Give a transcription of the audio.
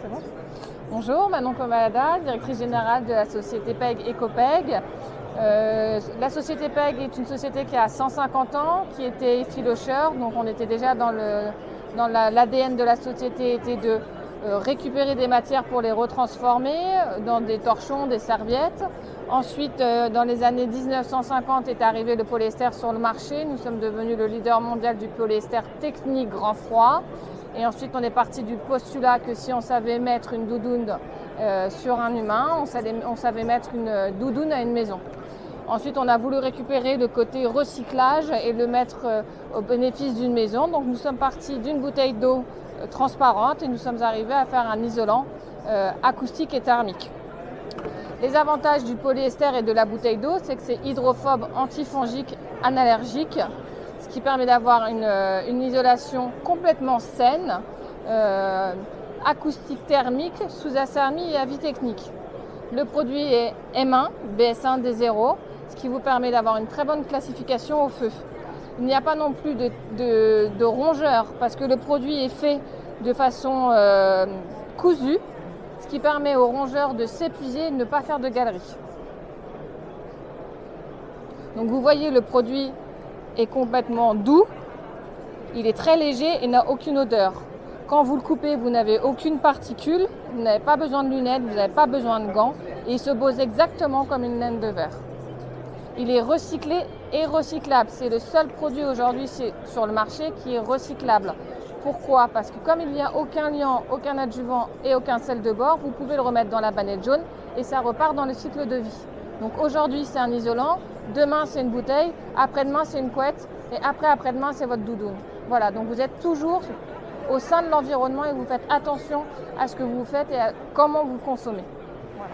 c'est bon. Bonjour, Manon Comalada, directrice générale de la société PEG Ecopeg. La société PEG est une société qui a 150 ans, qui était effilocheur, donc on était déjà dans l'ADN de la société était de récupérer des matières pour les retransformer dans des torchons, des serviettes. Ensuite, dans les années 1950 est arrivé le polyester sur le marché. Nous sommes devenus le leader mondial du polyester technique grand froid. Et ensuite, on est parti du postulat que si on savait mettre une doudoune sur un humain, on savait mettre une doudoune à une maison. Ensuite, on a voulu récupérer le côté recyclage et le mettre au bénéfice d'une maison. Donc, nous sommes partis d'une bouteille d'eau transparente et nous sommes arrivés à faire un isolant acoustique et thermique. Les avantages du polyester et de la bouteille d'eau, c'est que c'est hydrophobe, antifongique, analergique, ce qui permet d'avoir une isolation complètement saine, acoustique thermique, sous athermie et à vie technique. Le produit est M1, BS1 D0, ce qui vous permet d'avoir une très bonne classification au feu. Il n'y a pas non plus de rongeur parce que le produit est fait de façon cousue, ce qui permet aux rongeurs de s'épuiser et de ne pas faire de galerie. Donc vous voyez, le produit est complètement doux, il est très léger et n'a aucune odeur. Quand vous le coupez, vous n'avez aucune particule, vous n'avez pas besoin de lunettes, vous n'avez pas besoin de gants et il se pose exactement comme une laine de verre. Il est recyclé et recyclable. C'est le seul produit aujourd'hui sur le marché qui est recyclable. Pourquoi? Parce que comme il n'y a aucun liant, aucun adjuvant et aucun sel de bord, vous pouvez le remettre dans la banette jaune et ça repart dans le cycle de vie. Donc aujourd'hui c'est un isolant, demain c'est une bouteille, après-demain c'est une couette et après-demain c'est votre doudoune. Voilà, donc vous êtes toujours au sein de l'environnement et vous faites attention à ce que vous faites et à comment vous consommez. Voilà.